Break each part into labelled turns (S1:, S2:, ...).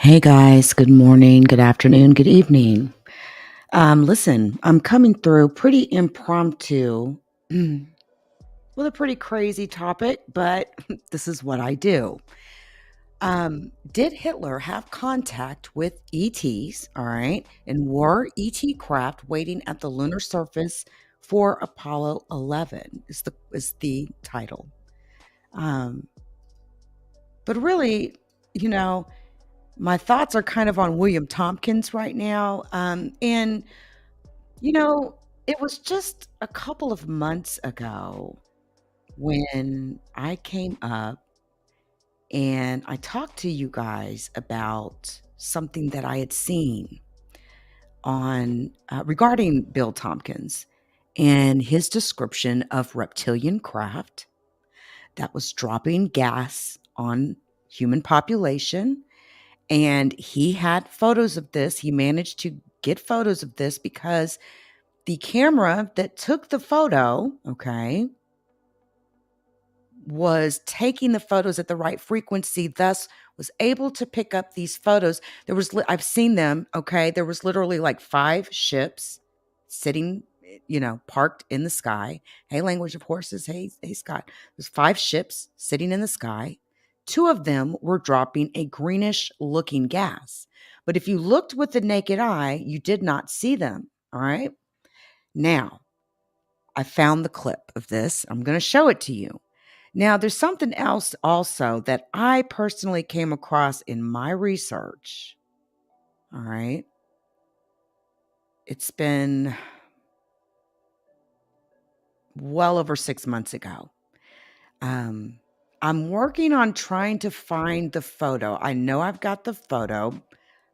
S1: Hey guys, good morning, good afternoon, good evening. Listen, I'm coming through pretty impromptu with a pretty crazy topic, but this is what I do. Did Hitler have contact with ETs, all right? And were ET craft waiting at the lunar surface for Apollo 11 is the title. Um, but really, you know, my thoughts are kind of on William Tompkins right now. And You know, it was just a couple of months ago when I came up and I talked to you guys about something that I had seen on regarding Bill Tompkins and his description of reptilian craft that was dropping gas on human population. And he had photos of this. He managed to get photos of this because the camera that took the photo, okay, was taking the photos at the right frequency, thus was able to pick up these photos. I've seen them, okay? There was literally like 5 ships sitting, parked in the sky. Hey, language of horses. Hey, Scott. There's 5 ships sitting in the sky. 2 of them were dropping a greenish looking gas. But if you looked with the naked eye, you did not see them, all right? Now, I found the clip of this. I'm going to show it to you. Now, there's something else also that I personally came across in my research. All right. It's been well over 6 months ago. I'm working on trying to find the photo. I know I've got the photo.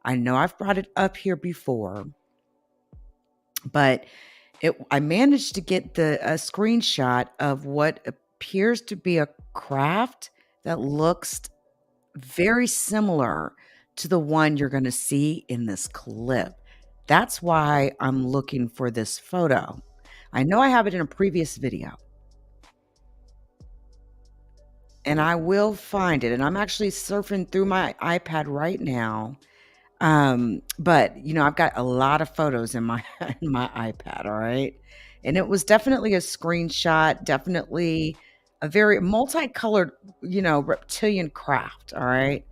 S1: I know I've brought it up here before, but I managed to get a screenshot of what appears to be a craft that looks very similar to the one you're going to see in this clip. That's why I'm looking for this photo. I know I have it in a previous video, and I will find it. And I'm actually surfing through my iPad right now. But I've got a lot of photos in my in my iPad, all right? And it was definitely a screenshot, definitely a very multicolored, reptilian craft, all right?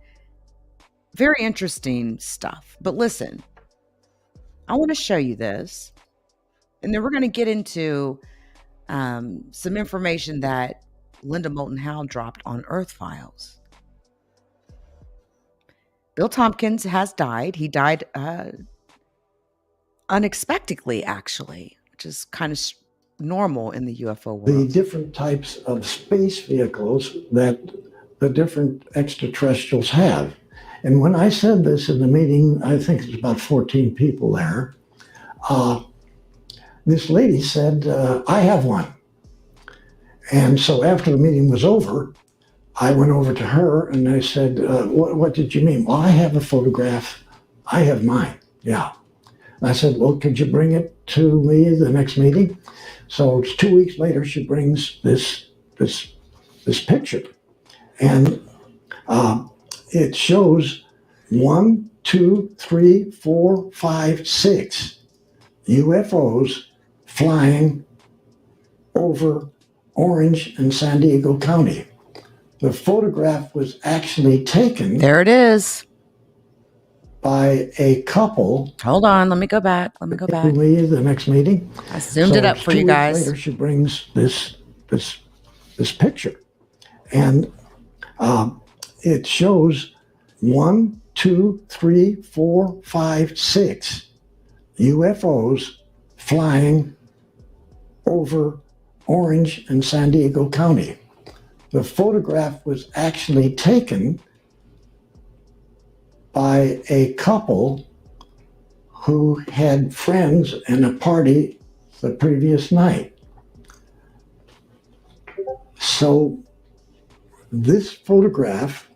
S1: Very interesting stuff. But listen, I want to show you this, and then we're going to get into some information that Linda Moulton Howe dropped on Earth Files. Bill Tompkins has died. He died unexpectedly, actually, which is kind of normal in the UFO world.
S2: The different types of space vehicles that the different extraterrestrials have. And when I said this in the meeting, I think there's about 14 people there, this lady said, I have one. And so after the meeting was over, I went over to her and I said, what did you mean? Well, I have a photograph. I have mine. Yeah. And I said, well, could you bring it to me the next meeting? So it's 2 weeks later, she brings this picture. And it shows 1, 2, 3, 4, 5, 6 UFOs flying over Orange and San Diego County. The photograph was actually taken.
S1: There it is.
S2: By a couple.
S1: Hold on, let me go back.
S2: To me the next meeting.
S1: I zoomed it up for you guys.
S2: 2 weeks later, she brings this picture, and it shows 1, 2, 3, 4, 5, 6 UFOs flying over Orange and San Diego County. The photograph was actually taken by a couple who had friends in a party the previous night. So this photograph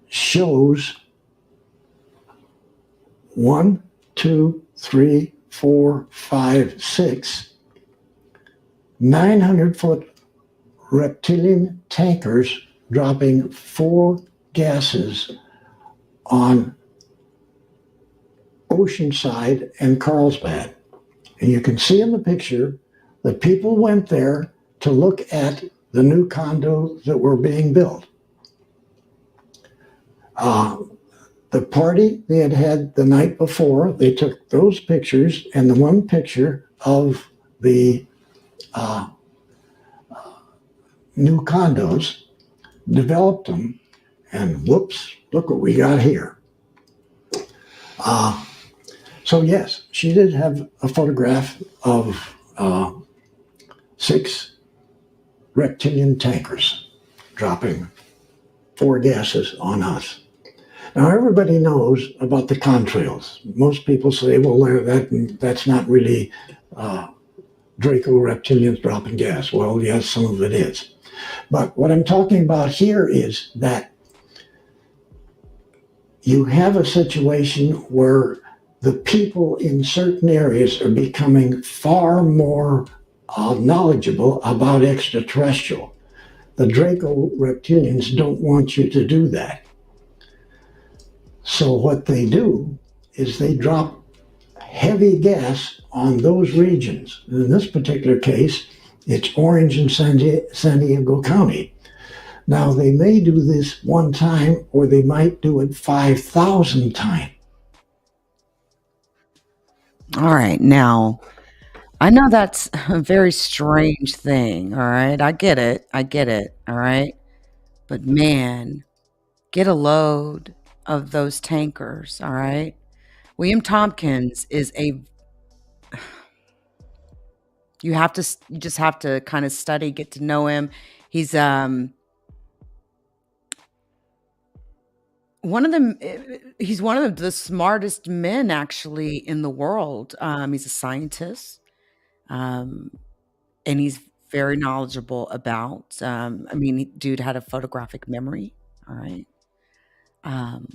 S2: shows 1, 2, 3, 4, 5, 6 900-foot reptilian tankers dropping 4 gases on Oceanside and Carlsbad. And you can see in the picture that people went there to look at the new condos that were being built. Uh, the party they had had the night before, they took those pictures and the one picture of the uh, new condos, developed them, and whoops, look what we got here. Uh, so, yes, she did have a photograph of 6 reptilian tankers dropping 4 gases on us. Now, everybody knows about the contrails. Most people say, well, that's not really Draco reptilians dropping gas. Well, yes, some of it is. But what I'm talking about here is that you have a situation where the people in certain areas are becoming far more knowledgeable about extraterrestrial. The Draco reptilians don't want you to do that. So what they do is they drop heavy gas on those regions. In this particular case, it's Orange and San Diego County. Now, they may do this one time, or they might do it 5,000 times.
S1: All right. Now, I know that's a very strange thing. All right. I get it. I get it. All right. But man, get a load of those tankers. All right. William Tompkins is a, you just have to kind of study, get to know him. He's, he's one of the smartest men actually in the world. He's a scientist. Um, and he's very knowledgeable about, I mean, dude had a photographic memory. All right. Um,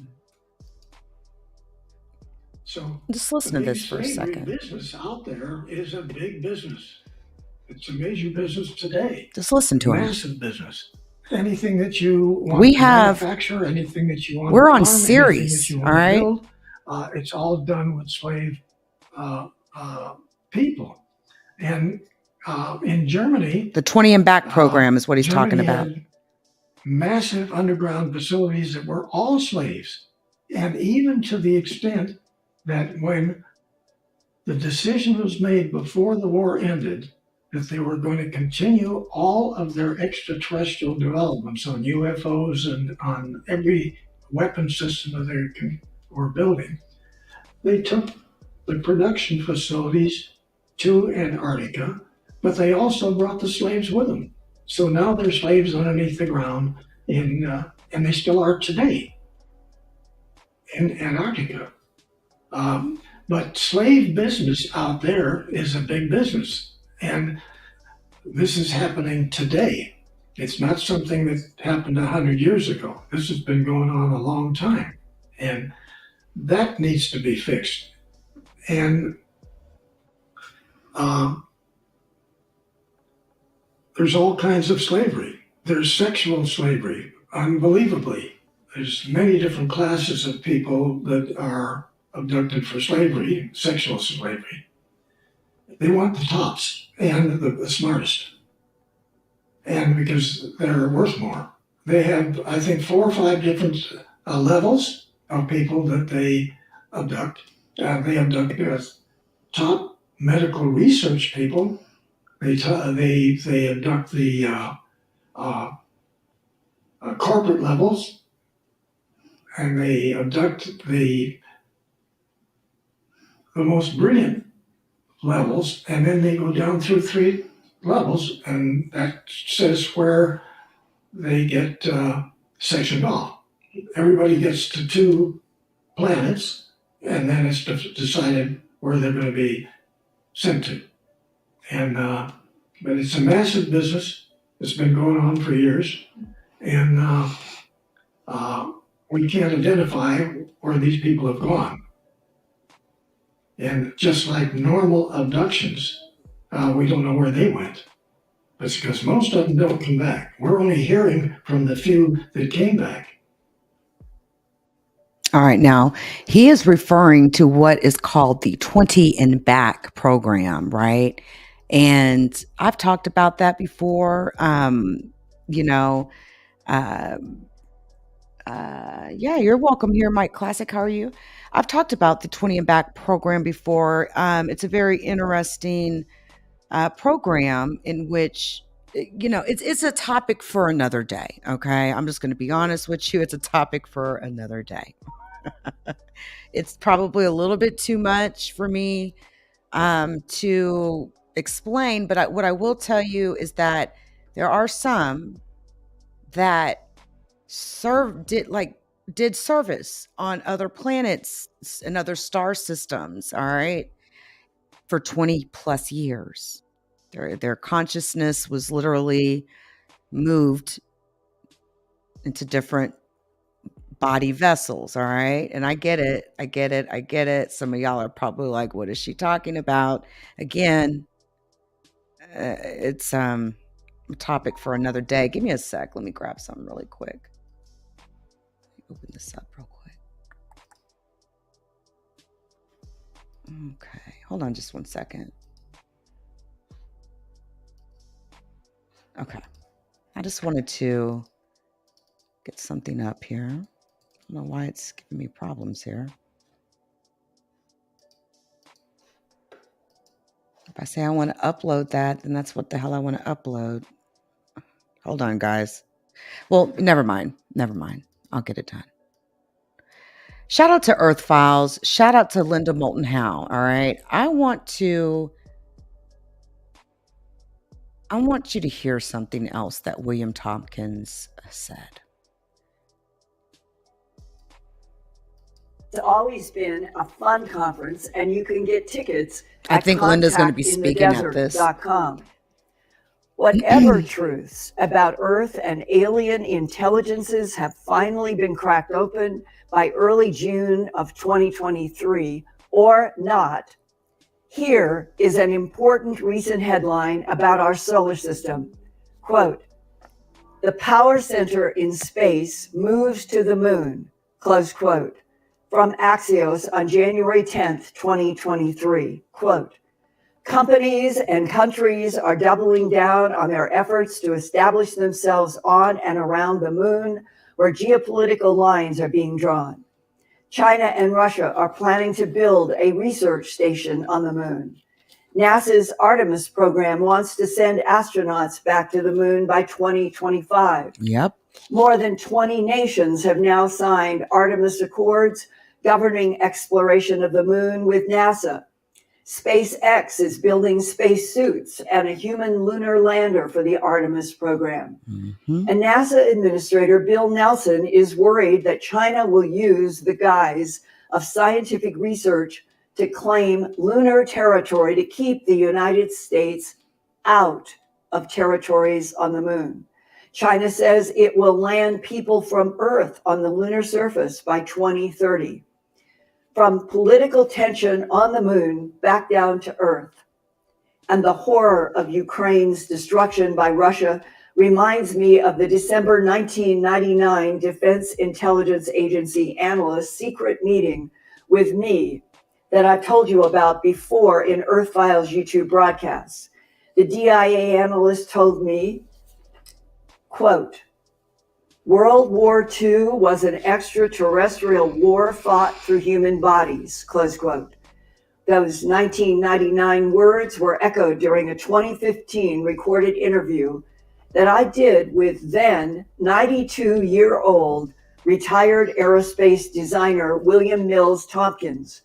S2: So
S1: just
S2: the
S1: listen to
S2: big
S1: this for a
S2: slavery
S1: second.
S2: business out there is a big business. It's a major business today,
S1: Just listen to him.
S2: massive business. Anything that you want
S1: We
S2: to
S1: have,
S2: manufacture, anything that you want
S1: we're
S2: to
S1: on
S2: farm, anything that
S1: series.
S2: you
S1: All
S2: want to
S1: right.
S2: build, it's all done with slave uh, people. And in Germany,
S1: The 20 and back program is what he's talking
S2: Germany
S1: about.
S2: had massive underground facilities that were all slaves. And even to the extent that when the decision was made before the war ended that they were going to continue all of their extraterrestrial developments on UFOs and on every weapon system that they were building, they took the production facilities to Antarctica, but they also brought the slaves with them. So now they're slaves underneath the ground, and they still are today in Antarctica. But slave business out there is a big business. And this is happening today. It's not something that happened 100 years ago. This has been going on a long time. And that needs to be fixed. And there's all kinds of slavery. There's sexual slavery, unbelievably. There's many different classes of people that are abducted for slavery, sexual slavery. They want the tops and the smartest. And because they're worth more. They have, I think, 4 or 5 different levels of people that they abduct. They abduct top medical research people. They abduct the corporate levels, and they abduct the most brilliant levels, and then they go down through 3 levels, and that says where they get sectioned off. Everybody gets to 2 planets, and then it's decided where they're going to be sent to. And but it's a massive business. It's been going on for years, and we can't identify where these people have gone. And just like normal abductions, we don't know where they went. It's because most of them don't come back. We're only hearing from the few that came back.
S1: All right. Now, he is referring to what is called the 20 and back program, right? And I've talked about that before. You know, um, yeah, you're welcome here, Mike Classic. How are you? I've talked about the 20 and back program before. It's a very interesting program in which it's a topic for another day. Okay, I'm just going to be honest with you. It's a topic for another day. It's probably a little bit too much for me to explain, but what I will tell you is that there are some that did service on other planets and other star systems, all right, for 20 plus years. Their consciousness was literally moved into different body vessels, all right? And I get it. I get it. I get it. Some of y'all are probably like, what is she talking about? Again, it's a topic for another day. Give me a sec. Let me grab something really quick. Open this up real quick. Okay. Hold on just one second. Okay. I just wanted to get something up here. I don't know why it's giving me problems here. If I say I want to upload that, then that's what the hell I want to upload. Hold on, guys. Well, never mind. Never mind. I'll get it done. Shout out to Earth Files. Shout out to Linda Moulton Howe. All right. I want you to hear something else that William Tompkins said.
S3: It's always been a fun conference, and you can get tickets
S1: I think Linda's going to be speaking at this.
S3: contactinthedesert.com. Whatever truths about Earth and alien intelligences have finally been cracked open by early June of 2023 or not, here is an important recent headline about our solar system. Quote, "The power center in space moves to the moon," close quote, from Axios on January 10th, 2023. Quote, "Companies and countries are doubling down on their efforts to establish themselves on and around the moon, where geopolitical lines are being drawn. China and Russia are planning to build a research station on the moon. NASA's Artemis program wants to send astronauts back to the moon by 2025.
S1: Yep.
S3: More than 20 nations have now signed Artemis Accords governing exploration of the moon with NASA. SpaceX is building spacesuits and a human lunar lander for the Artemis program.
S1: Mm-hmm.
S3: And NASA Administrator Bill Nelson is worried that China will use the guise of scientific research to claim lunar territory to keep the United States out of territories on the moon. China says it will land people from Earth on the lunar surface by 2030. From political tension on the moon back down to Earth. And the horror of Ukraine's destruction by Russia reminds me of the December 1999 Defense Intelligence Agency analyst secret meeting with me that I told you about before in Earth Files YouTube broadcasts. The DIA analyst told me, quote, "World War II was an extraterrestrial war fought through human bodies," close quote. Those 1999 words were echoed during a 2015 recorded interview that I did with then 92-year-old retired aerospace designer William Mills Tompkins,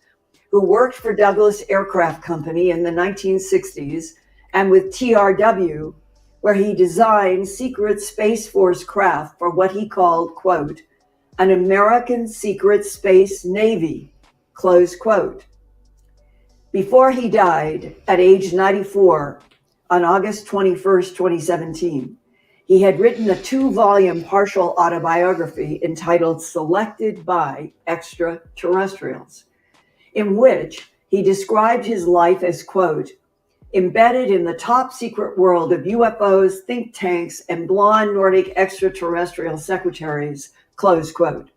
S3: who worked for Douglas Aircraft Company in the 1960s and with TRW, where he designed secret Space Force craft for what he called, quote, "an American secret space navy," close quote. Before he died at age 94 on August 21st, 2017, he had written a 2-volume partial autobiography entitled Selected by Extraterrestrials, in which he described his life as, quote, "embedded in the top secret world of UFOs, think tanks, and blonde Nordic extraterrestrial secretaries," close quote.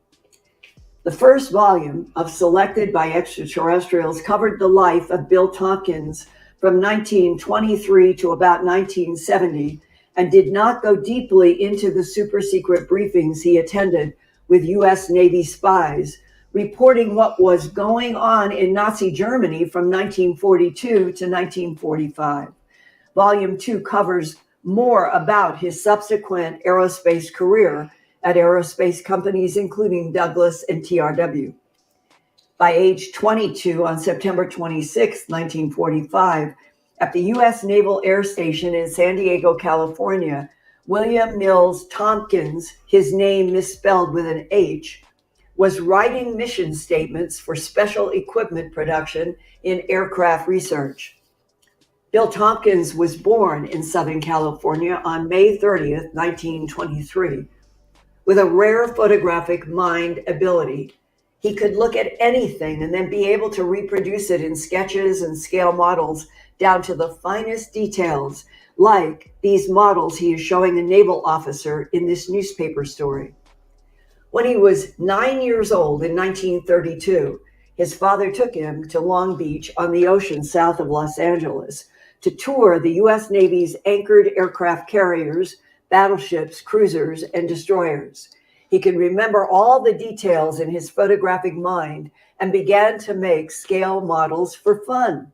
S3: The first volume of Selected by Extraterrestrials covered the life of Bill Tompkins from 1923 to about 1970 and did not go deeply into the super secret briefings he attended with US Navy spies, reporting what was going on in Nazi Germany from 1942 to 1945. Volume 2 covers more about his subsequent aerospace career at aerospace companies including Douglas and TRW. By age 22, on September 26, 1945, at the U.S. Naval Air Station in San Diego, California, William Mills Tompkins, his name misspelled with an H, was writing mission statements for special equipment production in aircraft research. Bill Tompkins was born in Southern California on May 30th, 1923. With a rare photographic mind ability, he could look at anything and then be able to reproduce it in sketches and scale models down to the finest details, like these models he is showing a naval officer in this newspaper story. When he was 9 years old in 1932, his father took him to Long Beach on the ocean south of Los Angeles to tour the U.S. Navy's anchored aircraft carriers, battleships, cruisers, and destroyers. He could remember all the details in his photographic mind and began to make scale models for fun.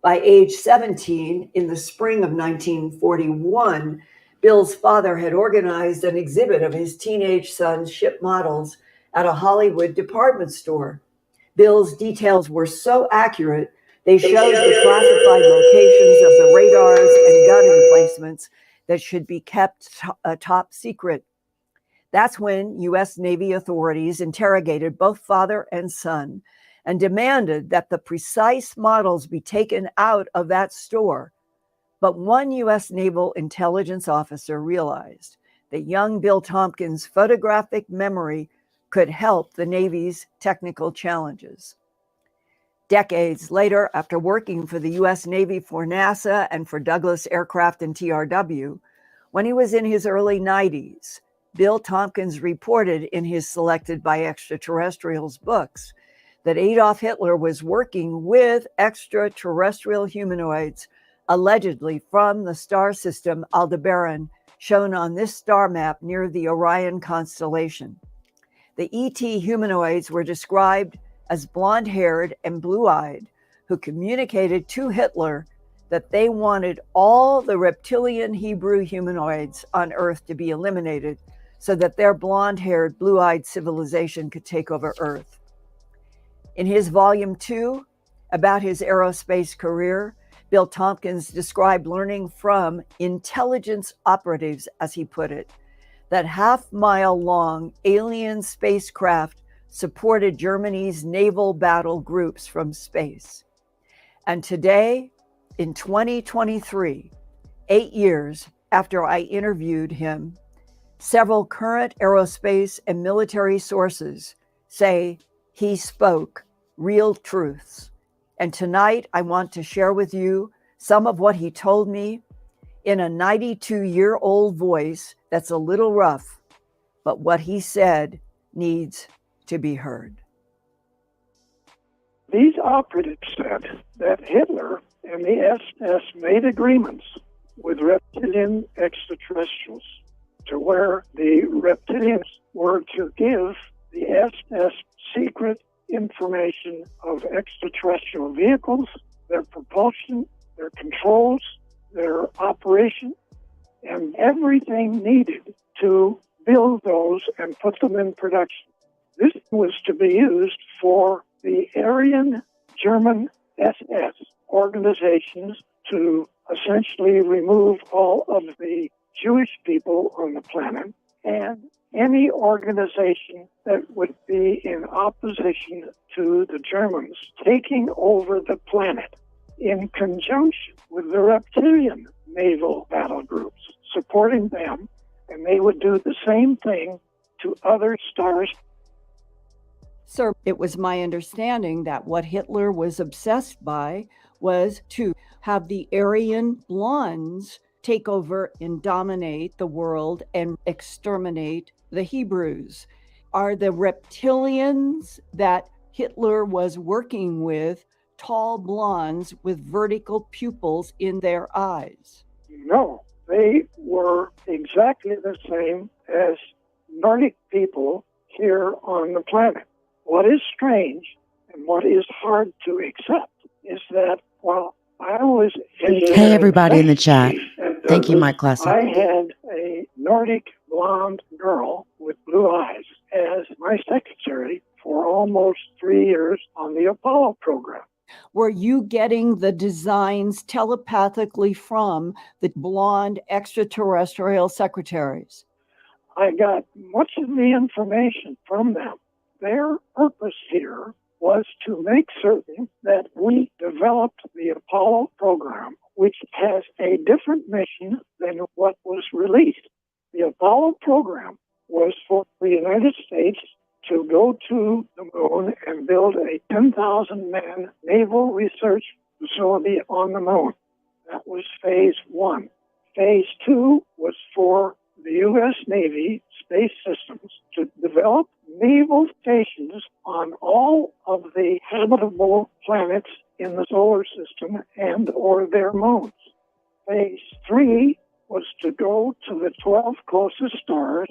S3: By age 17, in the spring of 1941, Bill's father had organized an exhibit of his teenage son's ship models at a Hollywood department store. Bill's details were so accurate, they showed the classified locations of the radars and gun emplacements that should be kept top secret. That's when U.S. Navy authorities interrogated both father and son and demanded that the precise models be taken out of that store. But one U.S. Naval intelligence officer realized that young Bill Tompkins' photographic memory could help the Navy's technical challenges. Decades later, after working for the U.S. Navy for NASA and for Douglas Aircraft and TRW, when he was in his early 90s, Bill Tompkins reported in his Selected by Extraterrestrials books that Adolf Hitler was working with extraterrestrial humanoids, allegedly from the star system Aldebaran, shown on this star map near the Orion constellation. The ET humanoids were described as blonde-haired and blue-eyed, who communicated to Hitler that they wanted all the reptilian Hebrew humanoids on Earth to be eliminated so that their blonde-haired, blue-eyed civilization could take over Earth. In his volume 2, about his aerospace career, Bill Tompkins described learning from intelligence operatives, as he put it, that half-mile-long alien spacecraft supported Germany's naval battle groups from space. And today, in 2023, 8 years after I interviewed him, several current aerospace and military sources say he spoke real truths. And tonight, I want to share with you some of what he told me in a 92-year-old voice that's a little rough, but what he said needs to be heard.
S4: These operatives said that Hitler and the SS made agreements with reptilian extraterrestrials to where the reptilians were to give the SS secret information of extraterrestrial vehicles, their propulsion, their controls, their operation, and everything needed to build those and put them in production. This was to be used for the Aryan German SS organizations to essentially remove all of the Jewish people on the planet and any organization that would be in opposition to the Germans taking over the planet in conjunction with the reptilian naval battle groups, supporting them, and they would do the same thing to other stars.
S3: Sir, it was my understanding that what Hitler was obsessed by was to have the Aryan blondes take over and dominate the world and exterminate the Hebrews. Are the reptilians that Hitler was working with tall blondes with vertical pupils in their eyes?
S4: No, they were exactly the same as Nordic people here on the planet. What is strange and what is hard to accept is that while I was
S1: Hey, everybody in the chat. Thank you, Mike Classic.
S4: I had a Nordic blonde girl with blue eyes as my secretary for almost 3 years on the Apollo program.
S3: Were you getting the designs telepathically from the blonde extraterrestrial secretaries?
S4: I got much of the information from them. Their purpose here was to make certain that we developed the Apollo program, which has a different mission than what was released. The Apollo program was for the United States to go to the moon and build a 10,000-man naval research facility on the moon. That was phase one. Phase two was for the U.S. Navy Space Systems to develop naval stations on all of the habitable planets in the solar system and or their moons. Phase three was to go to the 12 closest stars,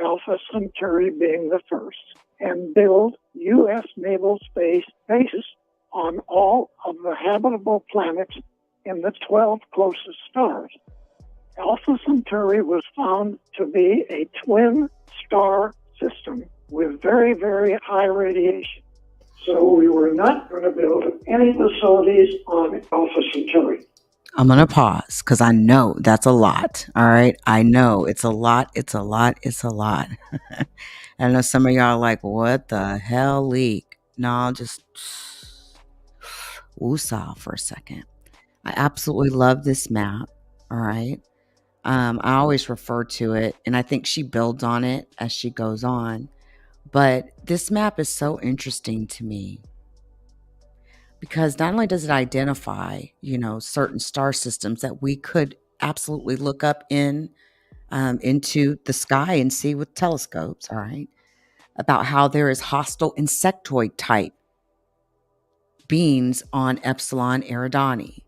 S4: Alpha Centauri being the first, and build U.S. naval space bases on all of the habitable planets in the 12 closest stars. Alpha Centauri was found to be a twin star system with very, very high radiation. So we were not going to build any facilities on Alpha Centauri.
S1: I'm going to pause because I know that's a lot. All right. I know it's a lot. It's a lot. It's a lot. I know some of y'all are like, what the hell, Leak? No, just woosah for a second. I absolutely love this map. All right. I always refer to it, and I think she builds on it as she goes on. But this map is so interesting to me because not only does it identify, certain star systems that we could absolutely look up into the sky and see with telescopes, all right, about how there is hostile insectoid type beings on Epsilon Eridani,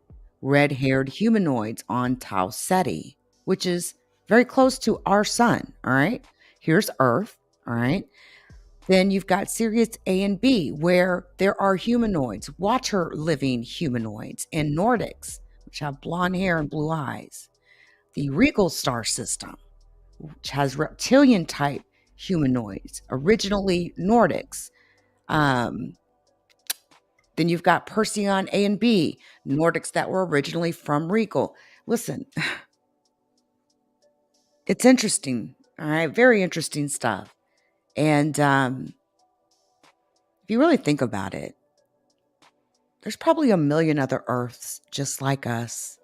S1: red-haired humanoids on Tau Ceti, which is very close to our sun, all right? Here's Earth, all right? Then you've got Sirius A and B, where there are humanoids, water-living humanoids, and Nordics, which have blonde hair and blue eyes. The Regal star system, which has reptilian-type humanoids, originally Nordics. Then you've got Perseon A and B, Nordics that were originally from Regal. Listen, it's interesting, all right? Very interesting stuff. And if you really think about it, there's probably a million other Earths just like us.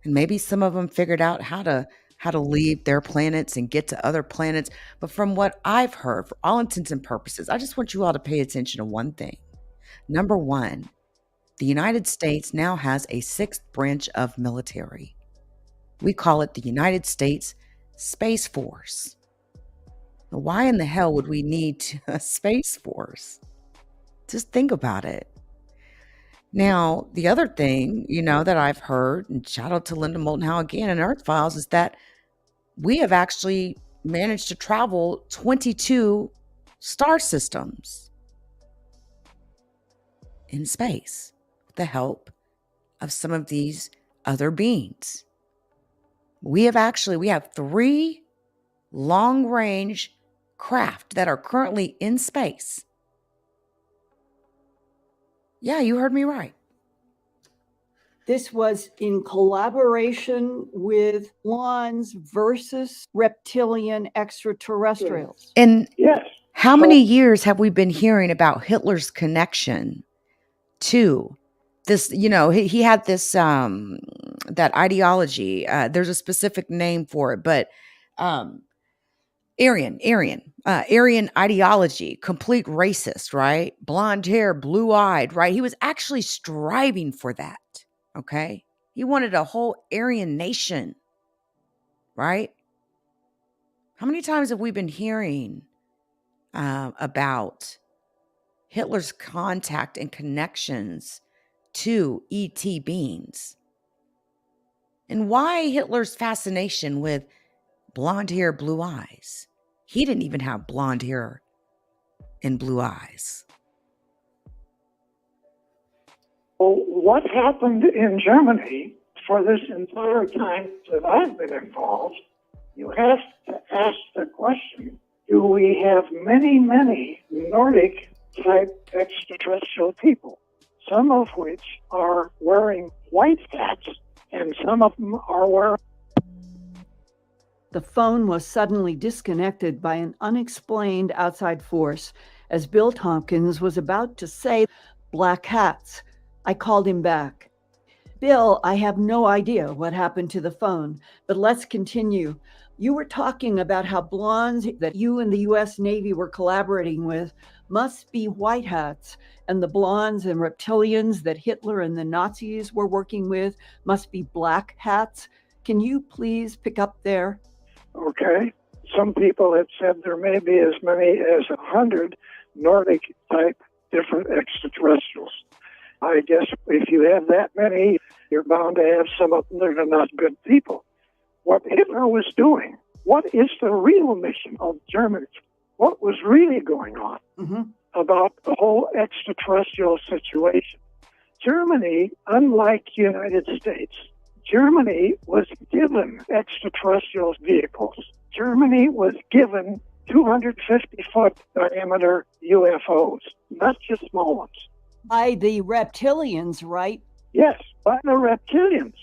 S1: And maybe some of them figured out how to leave their planets and get to other planets. But from what I've heard, for all intents and purposes, I just want you all to pay attention to one thing. Number one, the United States now has a sixth branch of military. We call it the United States Space Force. Now, why in the hell would we need a Space Force? Just think about it. Now, the other thing, that I've heard, and shout out to Linda Moulton Howe again in Earth Files, is that we have actually managed to travel 22 star systems in space with the help of some of these other beings. We have 3 long-range craft that are currently in space. Yeah, you heard me right.
S3: This was in collaboration with Lawns versus reptilian extraterrestrials.
S1: And
S4: Yes.
S1: how many years have we been hearing about Hitler's connection to this? He had this that ideology. There's a specific name for it, but Aryan ideology, complete racist, right? Blonde hair, blue eyed, right? He was actually striving for that. Okay. He wanted a whole Aryan nation, right? How many times have we been hearing about Hitler's contact and connections to ET beings, and why Hitler's fascination with blonde hair, blue eyes. He didn't even have blonde hair and blue eyes.
S4: Well, what happened in Germany for this entire time that I've been involved, you have to ask the question, do we have many, many Nordic-type extraterrestrial people, some of which are wearing white hats and some of them are wearing...
S3: The phone was suddenly disconnected by an unexplained outside force as Bill Tompkins was about to say, "Black hats." I called him back. "Bill, I have no idea what happened to the phone, but let's continue. You were talking about how blondes that you and the U.S. Navy were collaborating with must be white hats, and the blondes and reptilians that Hitler and the Nazis were working with must be black hats. Can you please pick up there?"
S4: Okay. Some people have said there may be as many as 100 Nordic-type different extraterrestrials. I guess if you have that many, you're bound to have some of them that are not good people. What Hitler was doing, what is the real mission of Germany? What was really going on about the whole extraterrestrial situation? Germany, unlike the United States, Germany was given extraterrestrial vehicles. Germany was given 250-foot diameter UFOs, not just small ones.
S3: By the reptilians, right?
S4: Yes, by the reptilians.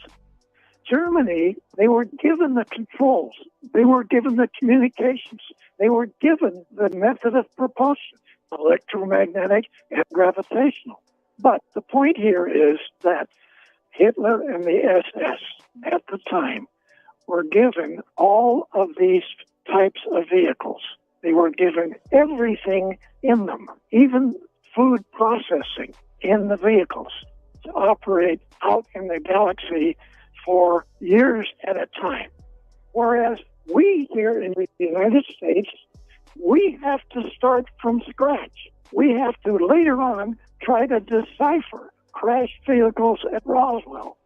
S4: Germany, they were given the controls. They were given the communications. They were given the method of propulsion, electromagnetic and gravitational. But the point here is that Hitler and the SS at the time were given all of these types of vehicles. They were given everything in them, even food processing in the vehicles, to operate out in the galaxy for years at a time. Whereas we here in the United States, we have to start from scratch. We have to later on try to decipher crashed vehicles at Roswell.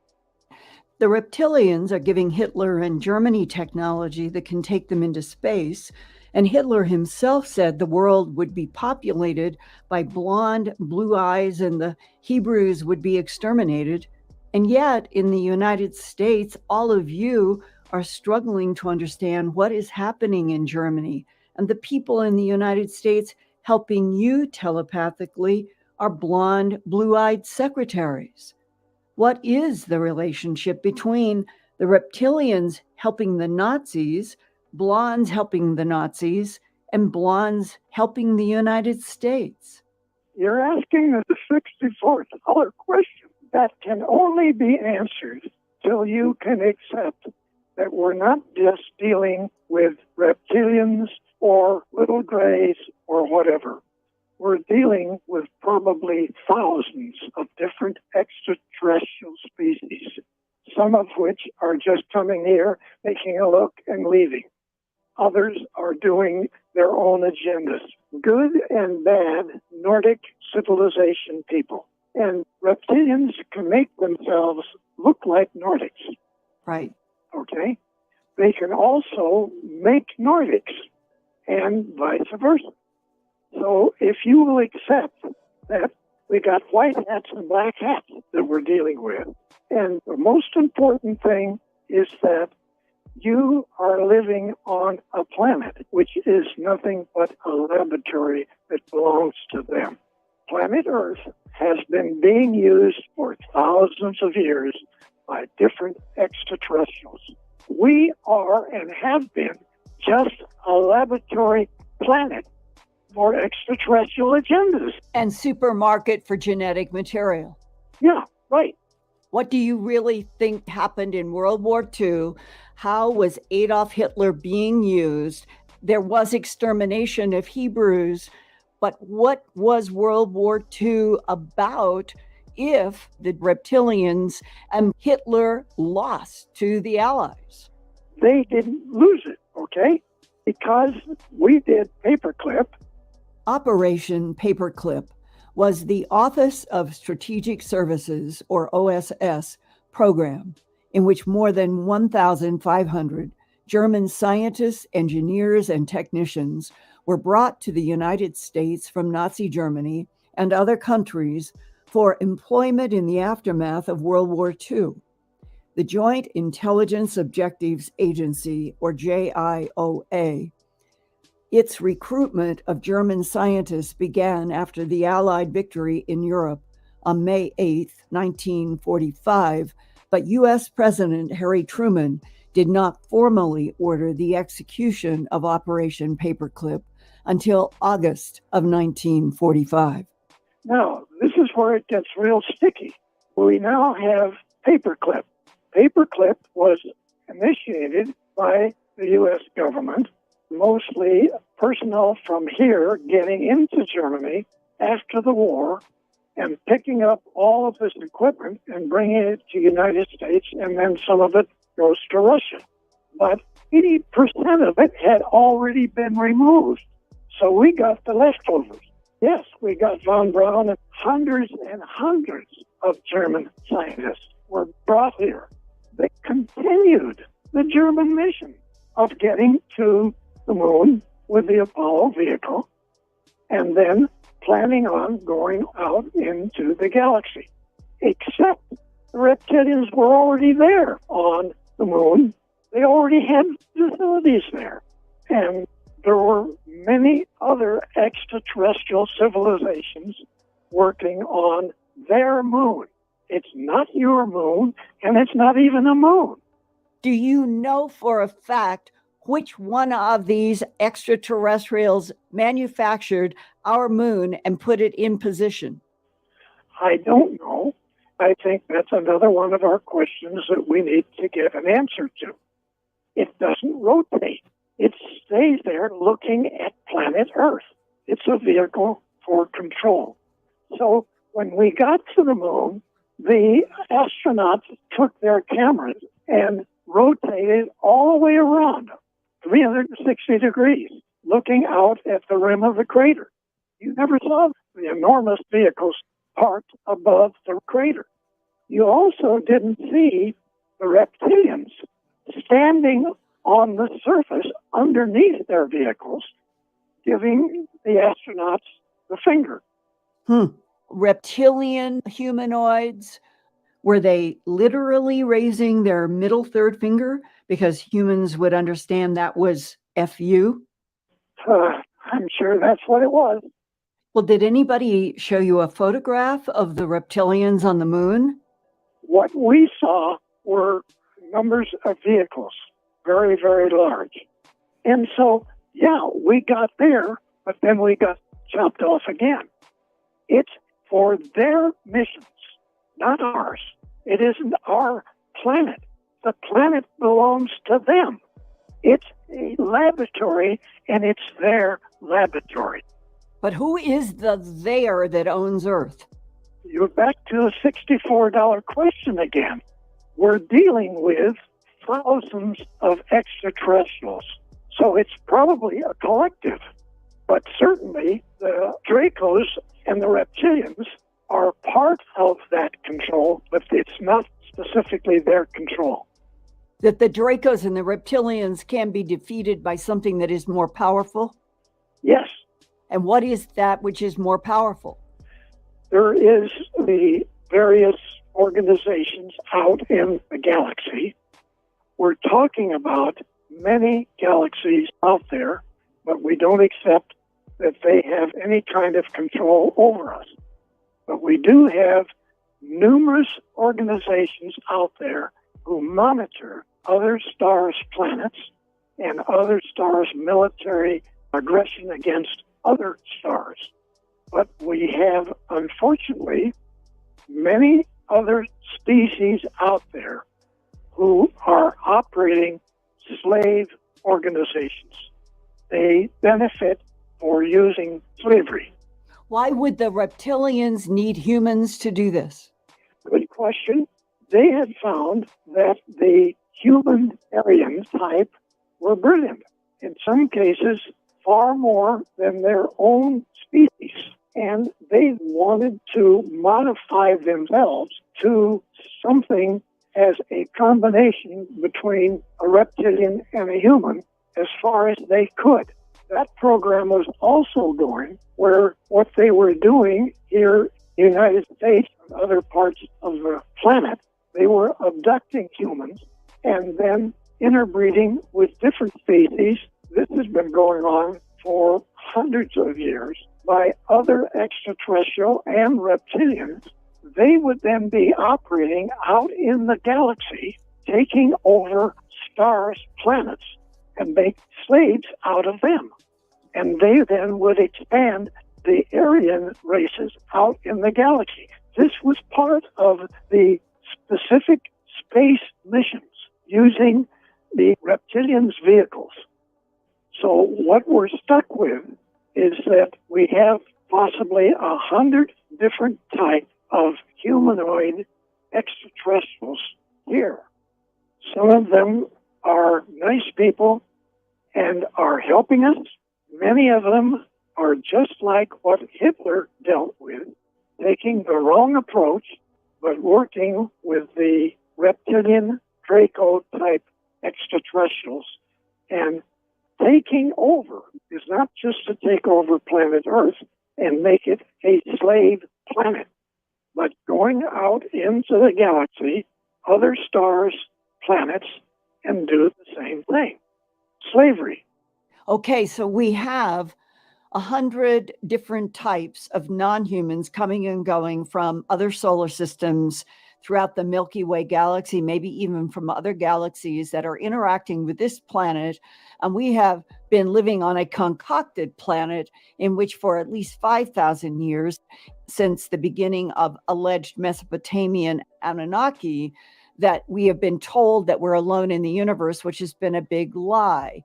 S3: The reptilians are giving Hitler and Germany technology that can take them into space, and Hitler himself said the world would be populated by blonde, blue eyes, and the Hebrews would be exterminated. And yet, in the United States, all of you are struggling to understand what is happening in Germany, and the people in the United States helping you telepathically are blonde, blue-eyed secretaries. What is the relationship between the reptilians helping the Nazis, blondes helping the Nazis, and blondes helping the United States?
S4: You're asking a $64 question that can only be answered till you can accept that we're not just dealing with reptilians or little grays or whatever. We're dealing with probably thousands of different extraterrestrial species, some of which are just coming here, taking a look and leaving. Others are doing their own agendas. Good and bad Nordic civilization people. And reptilians can make themselves look like Nordics.
S3: Right.
S4: Okay? They can also make Nordics and vice versa. So if you will accept that we got white hats and black hats that we're dealing with, and the most important thing is that you are living on a planet which is nothing but a laboratory that belongs to them. Planet Earth has been being used for thousands of years by different extraterrestrials. We are and have been just a laboratory planet for extraterrestrial agendas.
S3: And supermarket for genetic material.
S4: Yeah, right.
S3: What do you really think happened in World War II? How was Adolf Hitler being used? There was extermination of Hebrews, but what was World War II about if the reptilians and Hitler lost to the Allies?
S4: They didn't lose it, okay? Because we did paperclip,
S3: Operation Paperclip was the Office of Strategic Services, or OSS, program in which more than 1,500 German scientists, engineers, and technicians were brought to the United States from Nazi Germany and other countries for employment in the aftermath of World War II. The Joint Intelligence Objectives Agency, or JIOA, its recruitment of German scientists began after the Allied victory in Europe on May 8, 1945, but U.S. President Harry Truman did not formally order the execution of Operation Paperclip until August of 1945.
S4: Now, this is where it gets real sticky. We now have Paperclip. Paperclip was initiated by the U.S. government, mostly personnel from here getting into Germany after the war and picking up all of this equipment and bringing it to the United States, and then some of it goes to Russia. But 80% of it had already been removed. So we got the leftovers. Yes, we got von Braun, and hundreds of German scientists were brought here. They continued the German mission of getting to the moon with the Apollo vehicle and then planning on going out into the galaxy. Except the reptilians were already there on the moon. They already had facilities there. And there were many other extraterrestrial civilizations working on their moon. It's not your moon, and it's not even a moon.
S3: Do you know for a fact which one of these extraterrestrials manufactured our moon and put it in position?
S4: I don't know. I think that's another one of our questions that we need to get an answer to. It doesn't rotate. It stays there looking at planet Earth. It's a vehicle for control. So when we got to the moon, the astronauts took their cameras and rotated all the way around, 360 degrees, looking out at the rim of the crater. You never saw the enormous vehicles parked above the crater. You also didn't see the reptilians standing on the surface underneath their vehicles, giving the astronauts the finger.
S3: Reptilian humanoids, were they literally raising their middle third finger because humans would understand that was FU?
S4: I'm sure that's what it was.
S3: Well, did anybody show you a photograph of the reptilians on the moon?
S4: What we saw were numbers of vehicles, very, very large. And so, yeah, we got there, but then we got chopped off again. It's for their missions, not ours. It isn't our planet. The planet belongs to them. It's a laboratory, and it's their laboratory.
S3: But who is the there that owns Earth?
S4: You're back to a $64 question again. We're dealing with thousands of extraterrestrials. So it's probably a collective. But certainly the Dracos and the reptilians are part of that control, but it's not specifically their control.
S3: That the Dracos and the reptilians can be defeated by something that is more powerful?
S4: Yes.
S3: And what is that which is more powerful?
S4: There is the various organizations out in the galaxy. We're talking about many galaxies out there, but we don't accept that they have any kind of control over us. But we do have numerous organizations out there who monitor other stars' planets and other stars' military aggression against other stars. But we have, unfortunately, many other species out there who are operating slave organizations. They benefit for using slavery.
S3: Why would the reptilians need humans to do this?
S4: Good question. They had found that the human Aryan type were brilliant. In some cases, far more than their own species. And they wanted to modify themselves to something as a combination between a reptilian and a human as far as they could. That program was also going where what they were doing here in the United States and other parts of the planet, they were abducting humans and then interbreeding with different species. This has been going on for hundreds of years by other extraterrestrial and reptilians. They would then be operating out in the galaxy, taking over stars, planets, and make slaves out of them. And they then would expand the Aryan races out in the galaxy. This was part of the specific space missions using the reptilians' vehicles. So what we're stuck with is that we have possibly 100 different types of humanoid extraterrestrials here. Some of them are nice people and are helping us. Many of them are just like what Hitler dealt with, taking the wrong approach, but working with the reptilian Draco type extraterrestrials. And taking over is not just to take over planet Earth and make it a slave planet, but going out into the galaxy, other stars, planets, and do the same thing. Slavery.
S3: Okay, so we have 100 different types of non-humans coming and going from other solar systems throughout the Milky Way galaxy, maybe even from other galaxies that are interacting with this planet. And we have been living on a concocted planet in which for at least 5,000 years, since the beginning of alleged Mesopotamian Anunnaki, that we have been told that we're alone in the universe, which has been a big lie.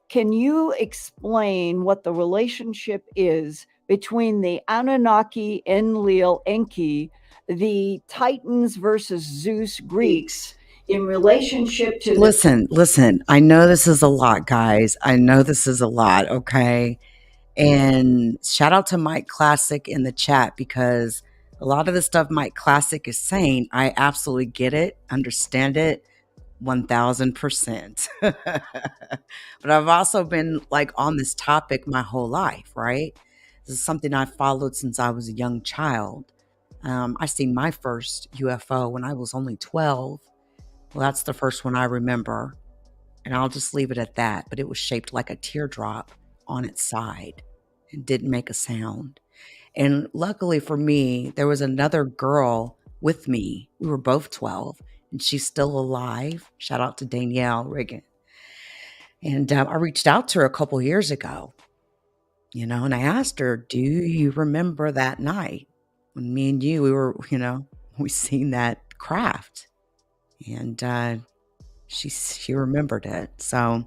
S3: Can you explain what the relationship is between the Anunnaki, Enlil, Enki, the Titans versus Zeus Greeks in relationship to
S1: Listen. I know this is a lot, guys. I know this is a lot, okay? And shout out to Mike Classic in the chat because a lot of the stuff Mike Classic is saying, I absolutely get it, understand it, 1000%. But I've also been like on this topic my whole life, right? This is something I followed since I was a young child. I seen my first UFO when I was only 12. Well, that's the first one I remember. And I'll just leave it at that. But it was shaped like a teardrop on its side and didn't make a sound. And luckily for me, there was another girl with me. We were both 12 and she's still alive. Shout out to Danielle Riggin. And I reached out to her a couple years ago, and I asked her, do you remember that night when me and you, we were, we seen that craft? And she remembered it. So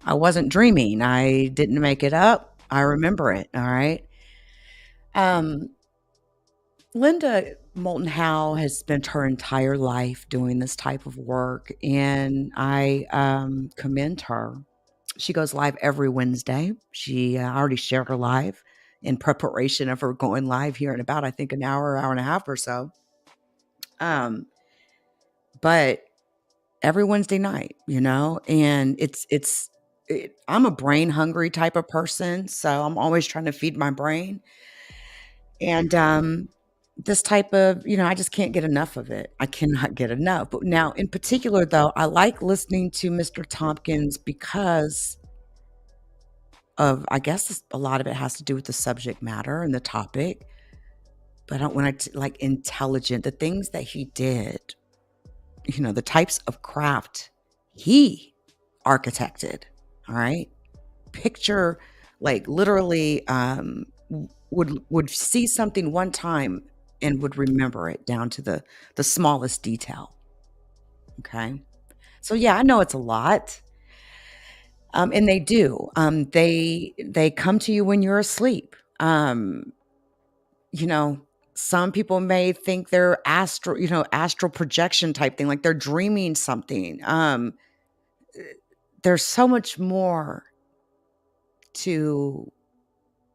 S1: I wasn't dreaming. I didn't make it up. I remember it. All right. Linda Moulton Howe has spent her entire life doing this type of work, and I commend her. She goes live every Wednesday. She already shared her live in preparation of her going live here in about, I think, an hour and a half or so. But every Wednesday night, and I'm a brain hungry type of person, so I'm always trying to feed my brain. And this type of, I just can't get enough of it. I cannot get enough. But now, in particular, though, I like listening to Mr. Tompkins because of, I guess a lot of it has to do with the subject matter and the topic. But when like intelligent, the things that he did, the types of craft he architected, all right? Picture, like literally, would see something one time and would remember it down to the smallest detail. Okay. So yeah, I know it's a lot. And they do. They come to you when you're asleep. Some people may think they're astral projection type thing, like they're dreaming something. There's so much more to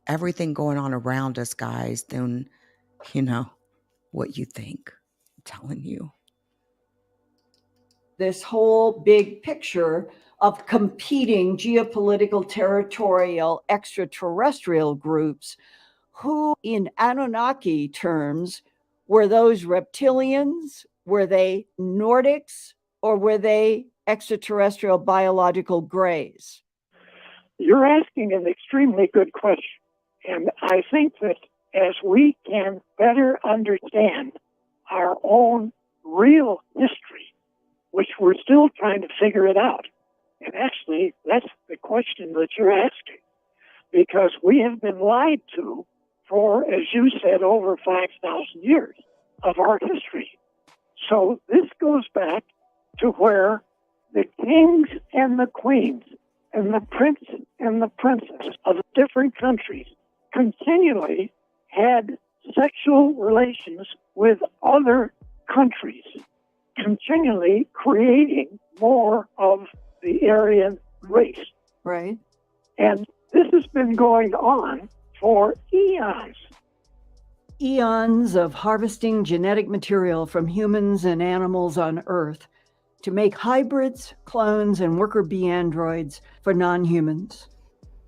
S1: everything going on around us, guys, than, what you think. I'm telling you.
S3: This whole big picture of competing geopolitical, territorial, extraterrestrial groups who, in Anunnaki terms, were those reptilians? Were they Nordics? Or were they extraterrestrial biological grays?
S4: You're asking an extremely good question. And I think that as we can better understand our own real history, which we're still trying to figure it out. And actually, that's the question that you're asking, because we have been lied to for, as you said, over 5,000 years of our history. So this goes back to where the kings and the queens and the prince and the princess of different countries continually had sexual relations with other countries, continually creating more of the Aryan race.
S3: Right.
S4: And this has been going on for eons.
S3: Eons of harvesting genetic material from humans and animals on Earth to make hybrids, clones, and worker bee androids for non-humans.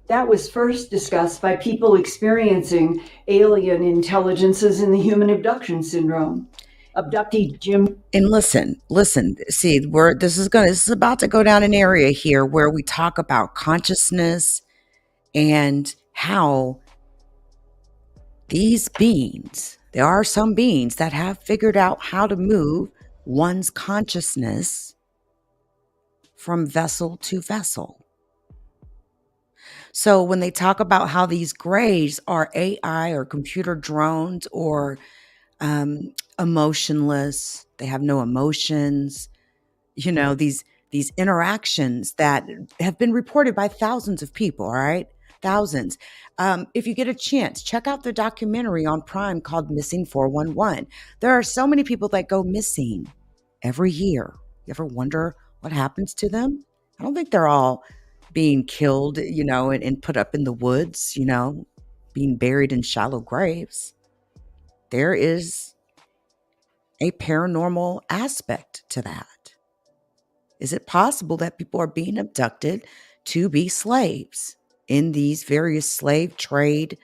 S3: That was first discussed by people experiencing alien intelligences in the human abduction syndrome. Abductee Jim.
S1: And listen, see, this is about to go down an area here where we talk about consciousness and how these beings, there are some beings that have figured out how to move one's consciousness from vessel to vessel. So when they talk about how these grays are AI or computer drones or emotionless, they have no emotions, these interactions that have been reported by thousands of people, all right? Thousands. If you get a chance, check out the documentary on Prime called Missing 411. There are so many people that go missing every year. You ever wonder what happens to them? I don't think they're all being killed, and put up in the woods, being buried in shallow graves. There is a paranormal aspect to that. Is it possible that people are being abducted to be slaves in these various slave trade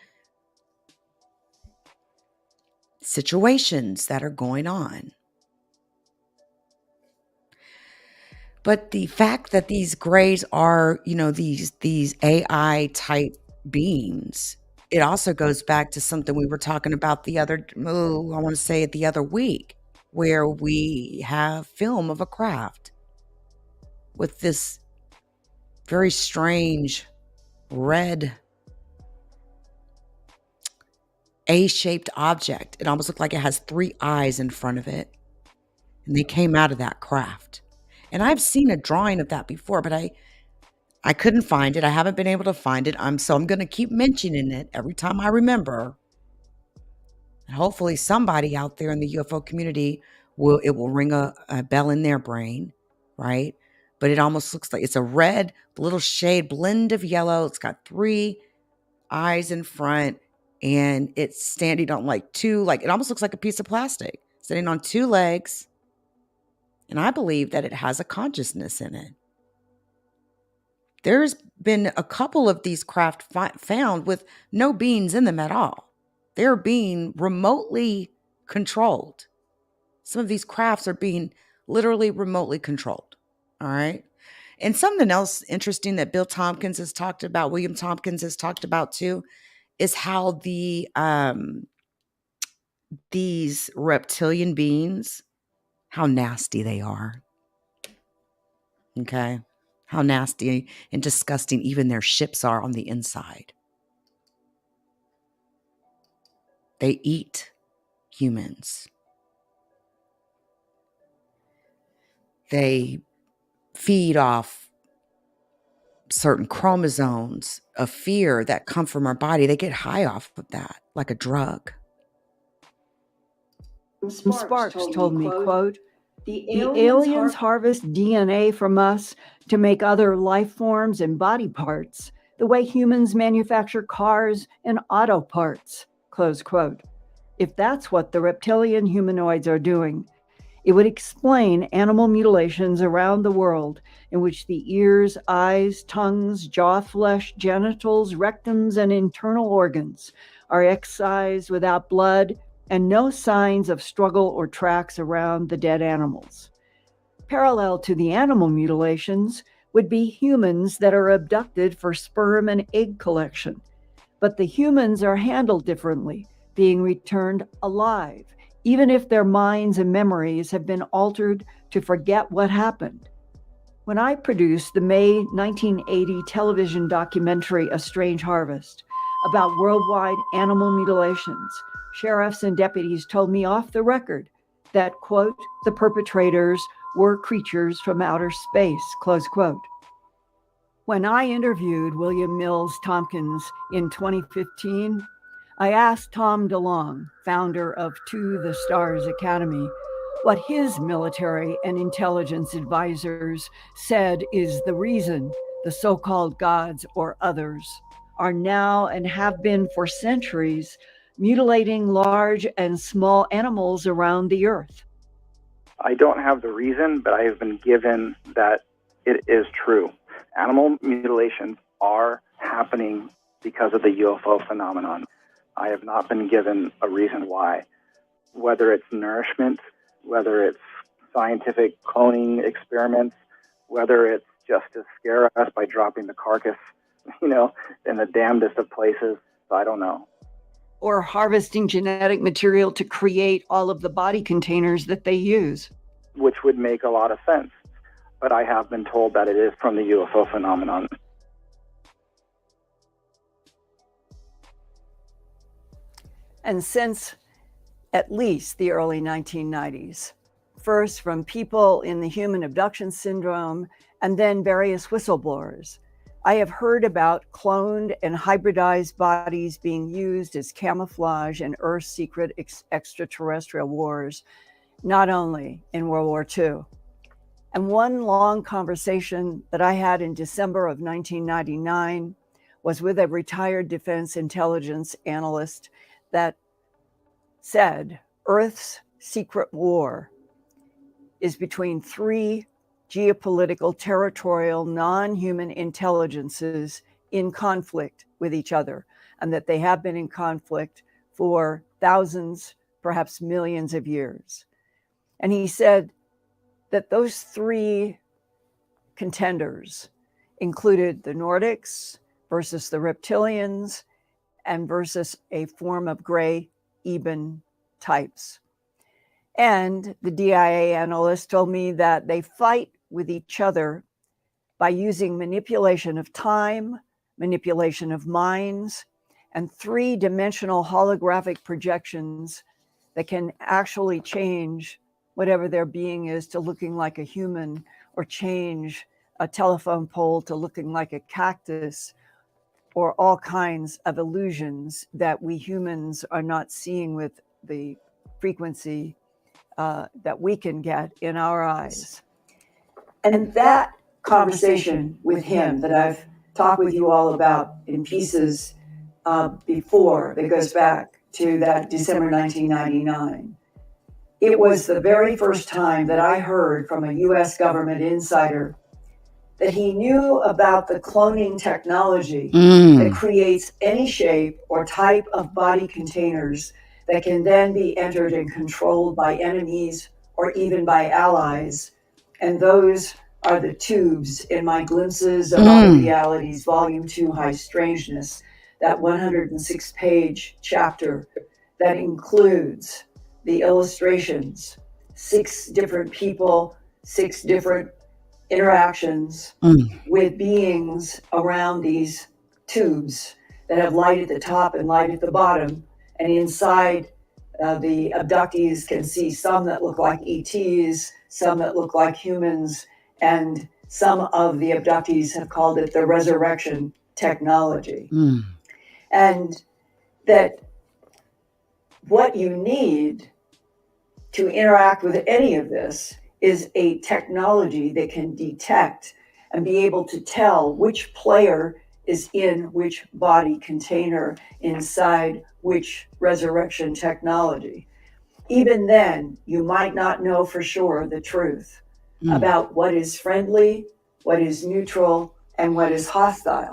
S1: situations that are going on? But the fact that these grays are, these AI type beings, it also goes back to something we were talking about the other week, where we have film of a craft with this very strange red A-shaped object. It almost looked like it has 3 eyes in front of it. And they came out of that craft. And I've seen a drawing of that before, but I couldn't find it. I haven't been able to find it. I'm going to keep mentioning it every time I remember. And hopefully somebody out there in the UFO community will ring a bell in their brain, right? But it almost looks like it's a red, little shade blend of yellow. It's got 3 eyes in front, and it's standing on it almost looks like a piece of plastic, standing on 2 legs. And I believe that it has a consciousness in it. There's been a couple of these craft found with no beings in them at all. They're being remotely controlled. Some of these crafts are being literally remotely controlled. All right. And something else interesting that William Tompkins has talked about too, is how these reptilian beings, how nasty they are. Okay. How nasty and disgusting even their ships are on the inside. They eat humans. They feed off certain chromosomes of fear that come from our body. They get high off of that, like a drug.
S3: Sparks told me, quote, the aliens harvest DNA from us to make other life forms and body parts. the way humans manufacture cars and auto parts, close quote. If that's what the reptilian humanoids are doing, it would explain animal mutilations around the world in which the ears, eyes, tongues, jaw flesh, genitals, rectums, and internal organs are excised without blood and no signs of struggle or tracks around the dead animals. Parallel to the animal mutilations would be humans that are abducted for sperm and egg collection. But the humans are handled differently, being returned alive, even if their minds and memories have been altered to forget what happened. When I produced the May 1980 television documentary A Strange Harvest about worldwide animal mutilations, sheriffs and deputies told me off the record that, quote, the perpetrators were creatures from outer space, close quote. When I interviewed William Mills Tompkins in 2015, I asked Tom DeLonge, founder of To the Stars Academy, what his military and intelligence advisors said is the reason the so-called gods or others are now and have been for centuries mutilating large and small animals around the earth.
S5: I don't have the reason, but I have been given that it is true. Animal mutilations are happening because of the UFO phenomenon. I have not been given a reason why. Whether it's nourishment, whether it's scientific cloning experiments, whether it's just to scare us by dropping the carcass, in the damnedest of places, I don't know.
S3: Or harvesting genetic material to create all of the body containers that they use.
S5: Which would make a lot of sense. But I have been told that it is from the UFO phenomenon.
S3: And since at least the early 1990s, first from people in the human abduction syndrome, and then various whistleblowers, I have heard about cloned and hybridized bodies being used as camouflage in Earth's secret extraterrestrial wars, not only in World War II. And one long conversation that I had in December of 1999 was with a retired defense intelligence analyst that said Earth's secret war is between three geopolitical, territorial, non-human intelligences in conflict with each other, and that they have been in conflict for thousands, perhaps millions of years. And he said that those three contenders included the Nordics versus the reptilians and versus a form of gray Eben types. And the DIA analyst told me that they fight with each other by using manipulation of time, manipulation of minds, and three-dimensional holographic projections that can actually change whatever their being is to looking like a human, or change a telephone pole to looking like a cactus, or all kinds of illusions that we humans are not seeing with the frequency that we can get in our eyes. And that conversation with him that I've talked with you all about in pieces before, that goes back to that December 1999. It was the very first time that I heard from a US government insider that he knew about the cloning technology that creates any shape or type of body containers that can then be entered and controlled by enemies or even by allies. And those are the tubes in my Glimpses of Other Realities, Volume 2, High Strangeness, that 106-page chapter that includes the illustrations, 6 different people, 6 different interactions with beings around these tubes that have light at the top and light at the bottom. And inside, the abductees can see some that look like ETs, some that look like humans, and some of the abductees have called it the resurrection technology. And that what you need to interact with any of this is a technology that can detect and be able to tell which player is in which body container inside which resurrection technology. Even then, you might not know for sure the truth about what is friendly, what is neutral, and what is hostile.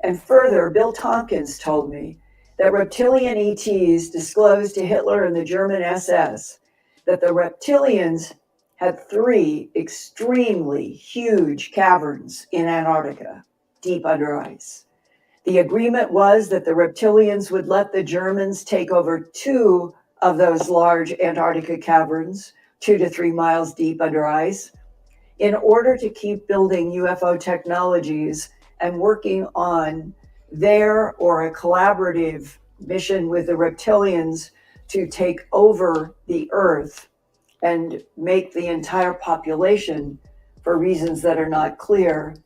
S3: And further, Bill Tompkins told me that reptilian ETs disclosed to Hitler and the German SS that the reptilians had 3 extremely huge caverns in Antarctica, deep under ice. The agreement was that the reptilians would let the Germans take over 2 of those large Antarctica caverns, 2 to 3 miles deep under ice, in order to keep building UFO technologies and working on their or a collaborative mission with the reptilians to take over the Earth and make the entire population, for reasons that are not clear,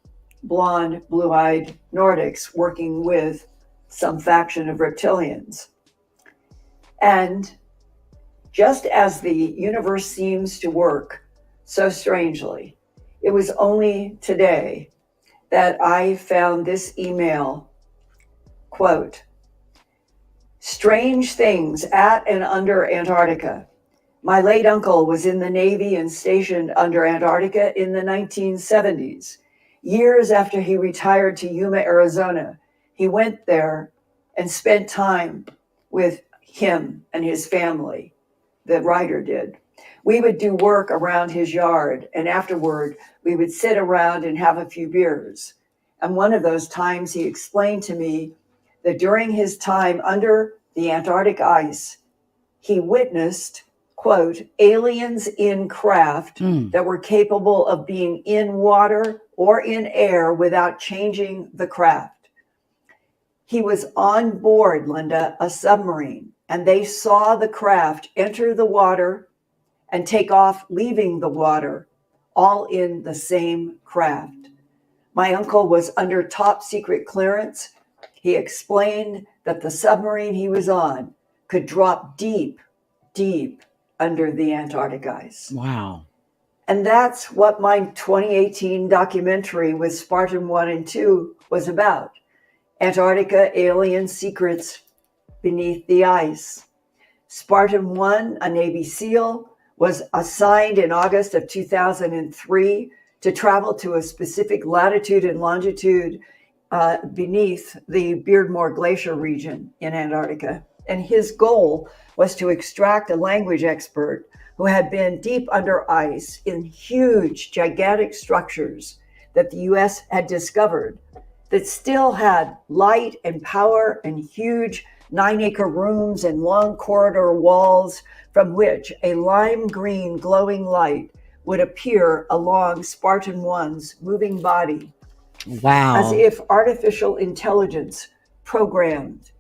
S3: blonde, blue-eyed Nordics working with some faction of reptilians. And just as the universe seems to work so strangely, it was only today that I found this email, quote, "Strange things at and under Antarctica. My late uncle was in the Navy and stationed under Antarctica in the 1970s. Years after he retired to Yuma, Arizona, he went there and spent time with him and his family," the writer did. "We would do work around his yard, and afterward, we would sit around and have a few beers. And one of those times he explained to me that during his time under the Antarctic ice, he witnessed, quote, aliens in craft that were capable of being in water or in air without changing the craft. He was on board, Linda, a submarine, and they saw the craft enter the water and take off, leaving the water, all in the same craft. My uncle was under top secret clearance. He explained that the submarine he was on could drop deep, deep under the Antarctic ice."
S1: Wow.
S3: And that's what my 2018 documentary with Spartan 1 and 2 was about. Antarctica Alien Secrets Beneath the Ice. Spartan 1, a Navy SEAL, was assigned in August of 2003 to travel to a specific latitude and longitude beneath the Beardmore Glacier region in Antarctica. And his goal was to extract a language expert who had been deep under ice in huge, gigantic structures that the US had discovered that still had light and power and huge 9-acre rooms and long corridor walls from which a lime green glowing light would appear along Spartan 1's moving body, as
S1: Wow.
S3: if artificial intelligence programmed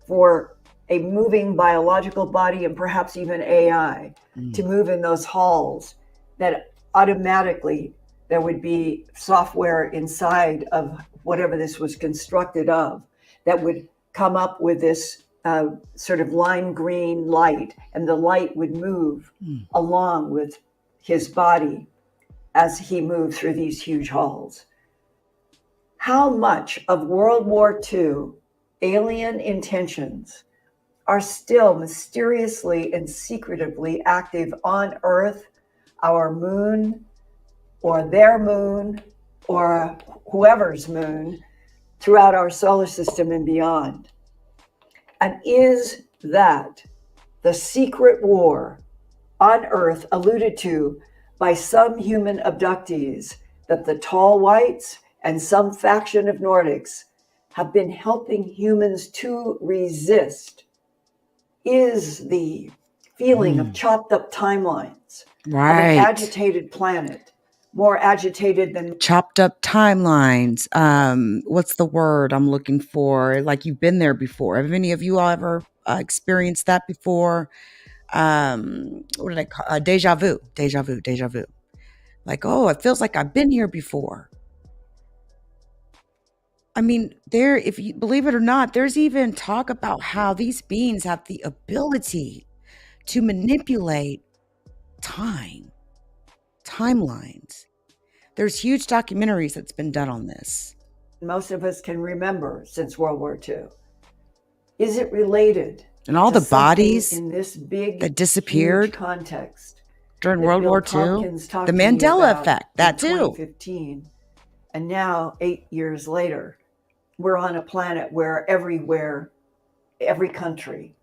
S3: for a moving biological body and perhaps even AI to move in those halls, that automatically there would be software inside of whatever this was constructed of that would come up with this sort of lime green light, and the light would move along with his body as he moved through these huge halls. How much of World War II alien intentions are still mysteriously and secretively active on Earth, our moon, or their moon, or whoever's moon, throughout our solar system and beyond? And is that the secret war on Earth alluded to by some human abductees that the tall whites and some faction of Nordics have been helping humans to resist? Is the feeling of chopped up timelines of an agitated planet more agitated than
S1: Chopped up timelines. What's the word I'm looking for? Like, you've been there before. Have any of you all ever experienced that before? What did I call deja vu? Deja vu. Like, oh, it feels like I've been here before. I mean, there, if you believe it or not, there's even talk about how these beings have the ability to manipulate timelines. There's huge documentaries that's been done on this.
S3: most of us can remember since World War II. Is it related
S1: And all
S3: to
S1: the
S3: something
S1: bodies
S3: in this big,
S1: that
S3: huge
S1: disappeared
S3: context
S1: during
S3: that
S1: World
S3: Bill
S1: War II,
S3: Tompkins talked
S1: the
S3: to me
S1: Mandela
S3: about
S1: effect,
S3: in
S1: that too.
S3: 2015? And now, 8 years later, we're on a planet where everywhere, every country,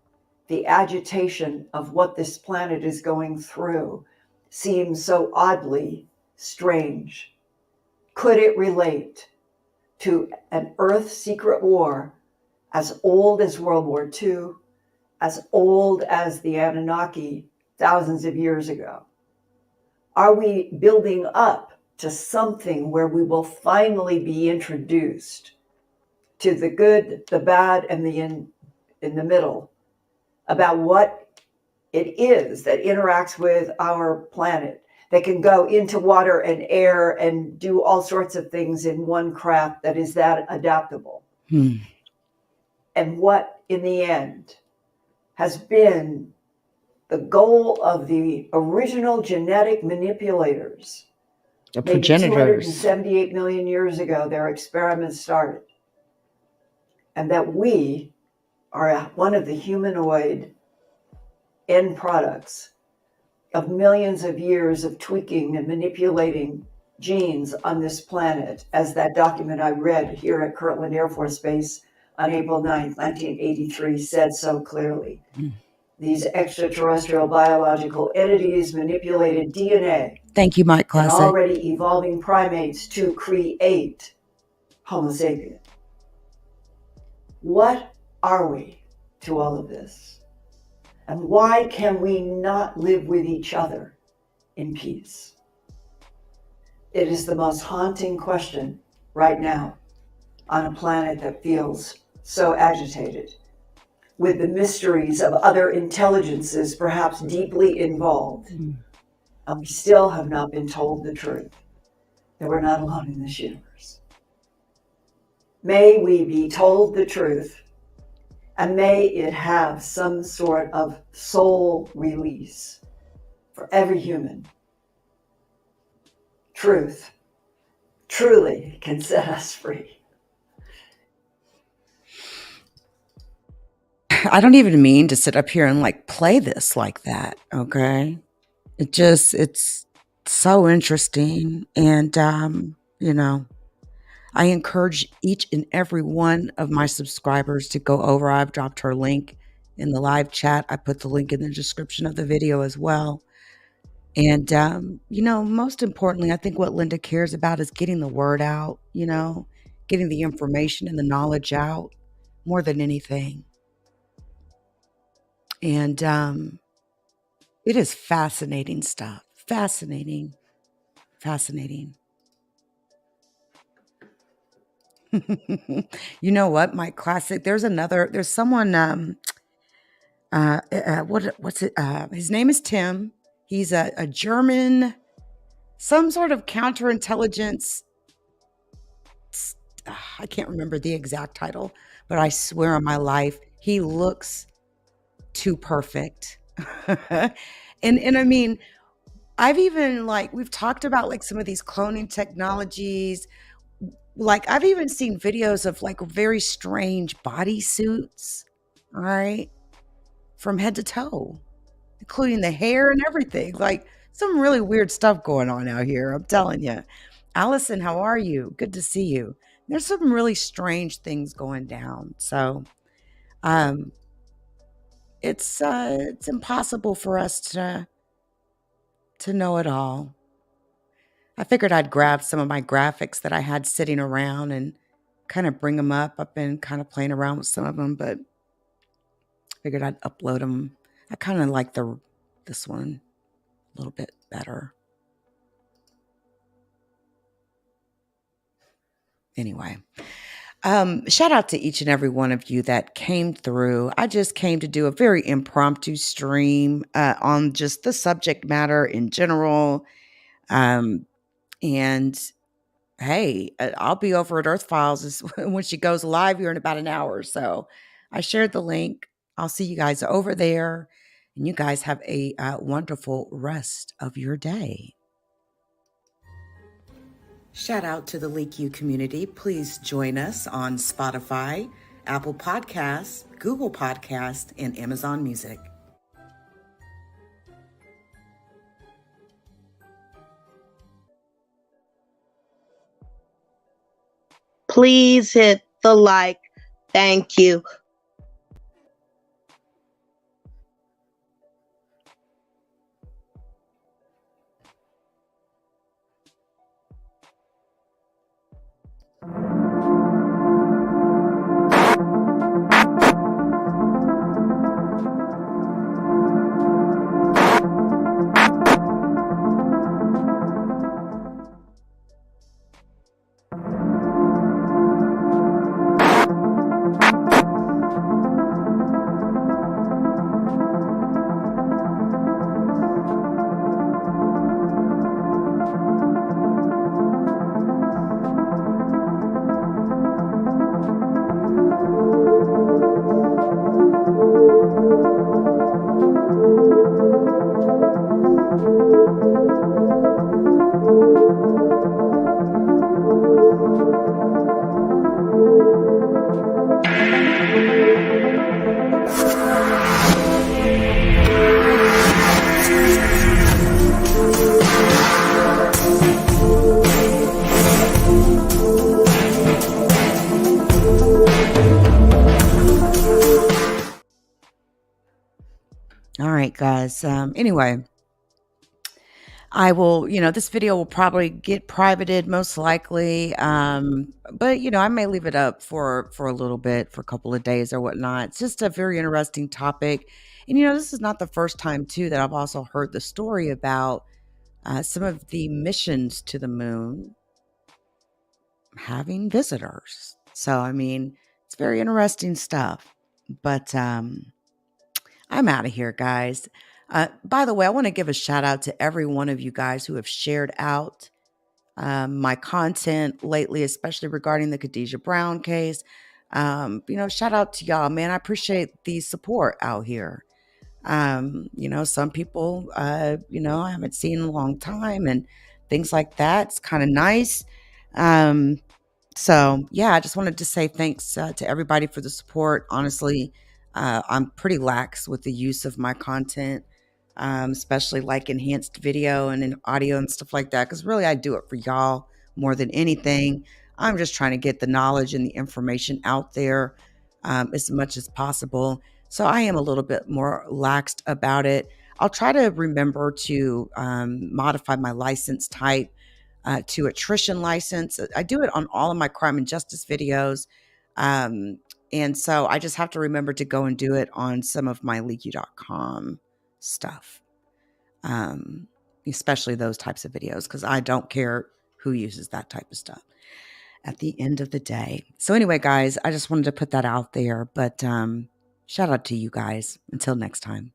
S3: the agitation of what this planet is going through seems so oddly strange. Could it relate to an Earth secret war as old as World War II, as old as the Anunnaki thousands of years ago? Are we building up to something where we will finally be introduced to the good, the bad, and the in the middle about what it is that interacts with our planet, that can go into water and air and do all sorts of things in one craft that is that adaptable? And what, in the end, has been the goal of the original genetic manipulators?
S1: The
S3: Maybe
S1: progenitors.
S3: 278 million years ago, their experiments started. And that we are one of the humanoid end products of millions of years of tweaking and manipulating genes on this planet, as that document I read here at Kirtland Air Force Base on April 9th, 1983 said so clearly. These extraterrestrial biological entities manipulated DNA.
S1: Thank you, Mike
S3: And
S1: Classic.
S3: already evolving primates to create Homo sapien. What are we to all of this? And why can we not live with each other in peace? It is the most haunting question right now on a planet that feels so agitated, with the mysteries of other intelligences perhaps deeply involved. And we still have not been told the truth, that we're not alone in this universe. May we be told the truth, and may it have some sort of soul release for every human. Truth truly can set us free.
S1: I don't even mean to sit up here and like play this like that, okay? It's so interesting. And, I encourage each and every one of my subscribers to go over. I've dropped her link in the live chat. I put the link in the description of the video as well. And, most importantly, I think what Linda cares about is getting the word out, getting the information and the knowledge out more than anything. And it is fascinating stuff. Fascinating. You know what, Mike Classic? There's someone, what's it? His name is Tim. He's a German, some sort of counterintelligence. I can't remember the exact title, but I swear on my life, he looks too perfect. and I mean, I've even we've talked about some of these cloning technologies. I've even seen videos of very strange bodysuits, all right, from head to toe, including the hair and everything. Some really weird stuff going on out here, I'm telling you. Allison, how are you? Good to see you. There's some really strange things going down. So, it's impossible for us to know it all. I figured I'd grab some of my graphics that I had sitting around and kind of bring them up. I've been kind of playing around with some of them, but figured I'd upload them. I kind of like this one a little bit better. Anyway, shout out to each and every one of you that came through. I just came to do a very impromptu stream on just the subject matter in general. And hey, I'll be over at Earth Files when she goes live here in about an hour. So I shared the link. I'll see you guys over there. And you guys have a wonderful rest of your day. Shout out to the Leak You community. Please join us on Spotify, Apple Podcasts, Google Podcasts, and Amazon Music.
S6: Please hit the like. Thank you.
S1: All right, guys. Anyway, I will, this video will probably get privated most likely. But I may leave it up for a little bit, for a couple of days or whatnot. It's just a very interesting topic. And this is not the first time too that I've also heard the story about some of the missions to the moon having visitors. So it's very interesting stuff. But I'm out of here, guys. By the way, I want to give a shout out to every one of you guys who have shared out my content lately, especially regarding the Khadijah Brown case. Shout out to y'all, man. I appreciate the support out here. Some people, I haven't seen in a long time and things like that. It's kind of nice. So yeah, I just wanted to say thanks to everybody for the support. Honestly, I'm pretty lax with the use of my content, especially like enhanced video and in audio and stuff like that. Because really, I do it for y'all more than anything. I'm just trying to get the knowledge and the information out there as much as possible. So I am a little bit more laxed about it. I'll try to remember to modify my license type to attrition license. I do it on all of my crime and justice videos. And so I just have to remember to go and do it on some of my LeakYou.com stuff, especially those types of videos, because I don't care who uses that type of stuff at the end of the day. So anyway, guys, I just wanted to put that out there. But shout out to you guys. Until next time.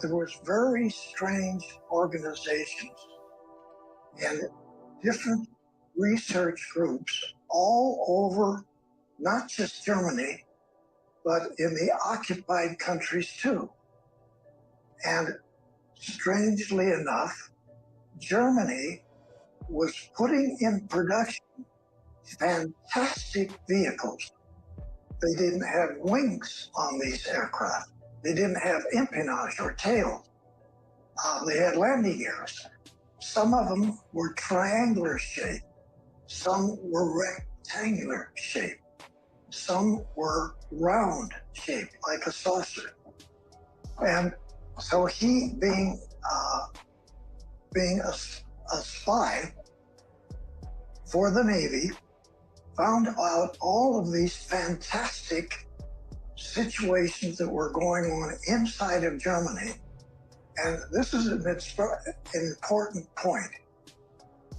S2: There was very strange organizations and different research groups all over, not just Germany, but in the occupied countries too. And strangely enough, Germany was putting in production fantastic vehicles. They didn't have wings on these aircraft. They didn't have empennage or tail. They had landing gears. Some of them were triangular shaped. Some were rectangular shaped. Some were round shaped, like a saucer. And so he, being a spy for the Navy, found out all of these fantastic situations that were going on inside of Germany. And this is an important point.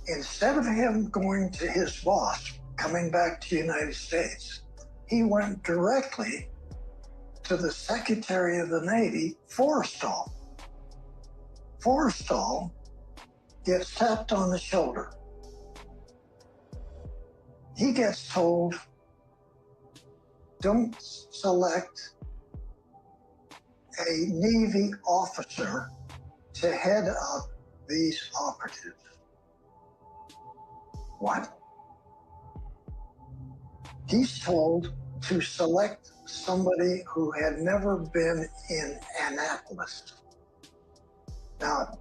S2: Instead of him going to his boss, coming back to the United States, he went directly to the Secretary of the Navy, Forrestal. Forrestal gets tapped on the shoulder. He gets told, don't select a Navy officer to head up these operatives. What? He's told to select somebody who had never been in Annapolis. Now,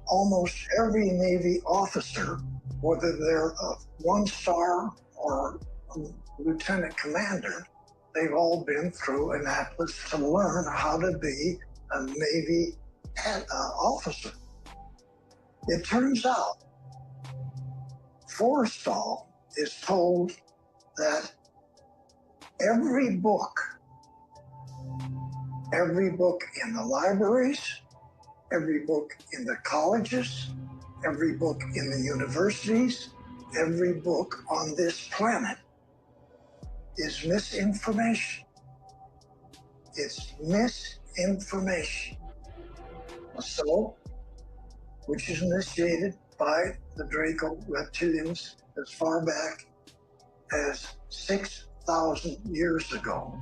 S2: almost every Navy officer, whether they're a one-star or a lieutenant commander, they've all been through Annapolis to learn how to be a Navy officer. It turns out Forrestal is told that every book in the libraries, every book in the colleges, every book in the universities, every book on this planet is misinformation. It's misinformation. So, which is initiated by the Draco reptilians as far back as 6,000 years ago.